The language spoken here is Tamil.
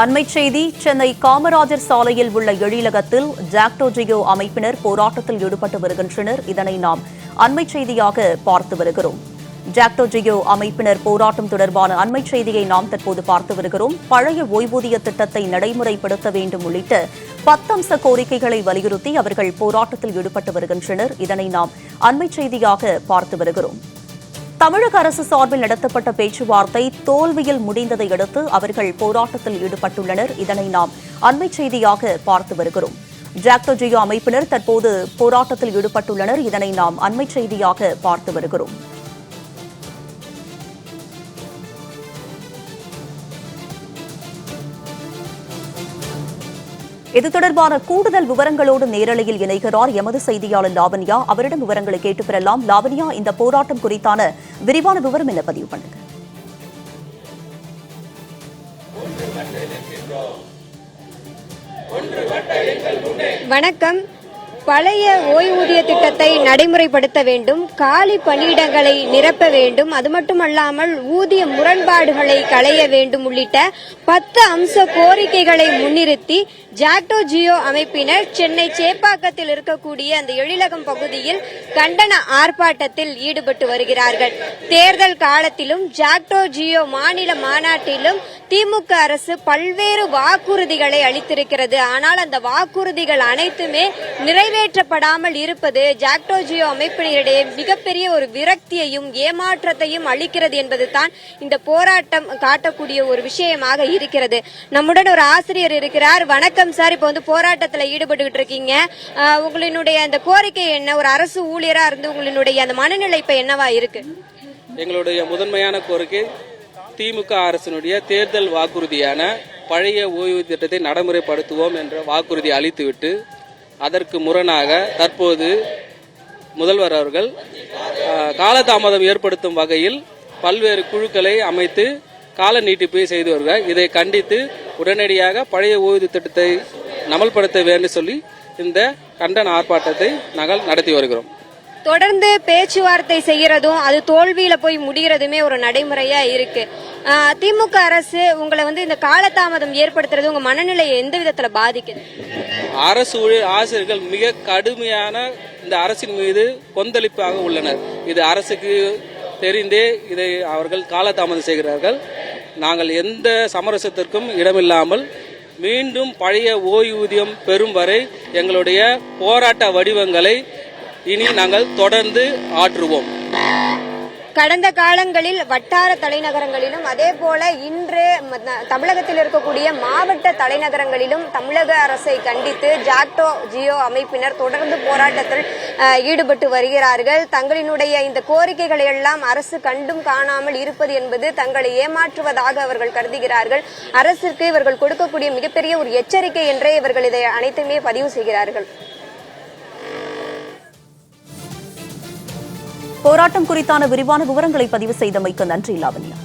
அண்மைச் செய்தி சென்னை காமராஜர் சாலையில் உள்ள எழிலகத்தில் ஜாக்டோ ஜியோ அமைப்பினர் போராட்டத்தில் ஈடுபட்டு வருகின்றனர். இதனை நாம் அண்மைச் செய்தியாக பார்த்து வருகிறோம். ஜாக்டோ ஜியோ அமைப்பினர் போராட்டம் தொடர்பான அண்மைச் செய்தியை நாம் தற்போது பார்த்து வருகிறோம். பழைய ஓய்வூதிய திட்டத்தை நடைமுறைப்படுத்த வேண்டும் உள்ளிட்ட 10 அம்ச கோரிக்கைகளை வலியுறுத்தி அவர்கள் போராட்டத்தில் ஈடுபட்டு வருகின்றனர். இதனை நாம் அண்மைச் செய்தியாக பார்த்து வருகிறோம். தமிழக அரசு சார்பில் நடத்தப்பட்ட பேச்சுவார்த்தை தோல்வியில் முடிந்ததை அடுத்து அவர்கள் போராட்டத்தில் ஈடுபட்டுள்ளனர். இதனை நாம் அண்மைச் செய்தியாக பார்த்து வருகிறோம். ஜாக்டோ ஜியோ அமைப்பினர் தற்போது போராட்டத்தில் ஈடுபட்டுள்ளனர். இதனை நாம் அண்மைச் செய்தியாக பார்த்து வருகிறோம். இது தொடர்பான கூடுதல் விவரங்களோடு நேரலையில் இணைகிறார் எமது செய்தியாளர் லாவண்யா. அவரிடம் விவரங்களை கேட்டு பெறலாம். லாவண்யா, இந்த போராட்டம் குறித்தான விரிவான விவரம் என்ன பதிவு பண்ணுங்க. வணக்கம். பழைய ஓய்வூதிய திட்டத்தை நடைமுறைப்படுத்த வேண்டும், காலி பணியிடங்களை நிரப்ப வேண்டும், அது மட்டுமல்லாமல் ஊதிய முரண்பாடுகளை களைய வேண்டும் உள்ளிட்ட 10 அம்ச கோரிக்கைகளை முன்னிறுத்தி ஜாக்டோ ஜியோ அமைப்பினர் சென்னை சேப்பாக்கத்தில் இருக்கக்கூடிய அந்த எழிலகம் பகுதியில் கண்டன ஆர்ப்பாட்டத்தில் ஈடுபட்டு வருகிறார்கள். தேர்தல் காலத்திலும் ஜாக்டோ ஜியோ மாநில மாநாட்டிலும் திமுக அரசு பல்வேறு வாக்குறுதிகளை அளித்திருக்கிறது. ஆனால் அந்த வாக்குறுதிகள் அனைத்துமே நிறைவேற்றப்படாமல் இருப்பது ஜாக்டோ ஜியோ அமைப்பினரிடையே மிகப்பெரிய ஒரு விரக்தியையும் ஏமாற்றத்தையும் அளிக்கிறது என்பதுதான் இந்த போராட்டம் காட்டக்கூடிய ஒரு விஷயமாக இருக்கிறது. நம்முடன் ஒரு ஆசிரியர் இருக்கிறார். வணக்கம் சார். இப்ப போராட்டத்தில் ஈடுபட்டு இருக்கீங்க. உங்களுடைய அந்த கோரிக்கை என்ன? ஒரு அரசு ஊழியரா இருந்து உங்களுடைய அந்த மனநிலை இப்ப என்னவா இருக்கு? எங்களுடைய முதன்மையான கோரிக்கை திமுக அரசினுடைய தேர்தல் வாக்குறுதியான பழைய ஓய்வு திட்டத்தை நடைமுறைப்படுத்துவோம் என்ற வாக்குறுதி அளித்துவிட்டு அதற்கு முரணாக தற்போது முதல்வர் அவர்கள் காலதாமதம் ஏற்படுத்தும் வகையில் பல்வேறு குழுக்களை அமைத்து கால நீட்டிப்பை செய்து வருகிறார். இதை கண்டித்து உடனடியாக பழைய ஓய்வு திட்டத்தை அமல்படுத்த வேண்டும் சொல்லி இந்த கண்டன ஆர்ப்பாட்டத்தை நாங்கள் நடத்தி வருகிறோம். தொடர்ந்து பேச்சுவார்த்தை செய்யறதும் அது தோல்வியில போய் முடிகிறதுமே ஒரு நடைமுறையா இருக்கு. திமுக அரசு உங்களை இந்த காலதாமதம் ஏற்படுத்துறது உங்க மனநிலையை எந்த விதத்துல பாதிக்குது? அரசு ஆசிரியர்கள் மிக கடுமையான இந்த அரசின் மீது கொந்தளிப்பாக உள்ளனர். இது அரசுக்கு தெரிந்தே இதை அவர்கள் காலதாமதம் செய்கிறார்கள். நாங்கள் எந்த சமரசத்திற்கும் இடமில்லாமல் மீண்டும் பழைய ஓய்வூதியம் பெறும் வரை எங்களுடைய போராட்ட வடிவங்களை இனி நாங்கள் தொடர்ந்து ஆற்றுவோம். கடந்த காலங்களில் வட்டார தலைநகரங்களிலும் அதே போல இன்று தமிழகத்தில் இருக்கக்கூடிய மாவட்ட தலைநகரங்களிலும் தமிழக அரசை கண்டித்து ஜாக்டோ ஜியோ அமைப்பினர் தொடர்ந்து போராட்டத்தில் ஈடுபட்டு வருகிறார்கள். தங்களினுடைய இந்த கோரிக்கைகளை எல்லாம் அரசு கண்டும் காணாமல் இருப்பது என்பது தங்களை ஏமாற்றுவதாக அவர்கள் கருதுகிறார்கள். அரசுக்கு இவர்கள் கொடுக்கக்கூடிய மிகப்பெரிய ஒரு எச்சரிக்கை என்றே இவர்கள் இதை அனைத்துமே பதிவு செய்கிறார்கள். போராட்டம் குறித்தான விரிவான விவரங்களை பதிவு செய்தமைக்கு நன்றி லாவண்யா.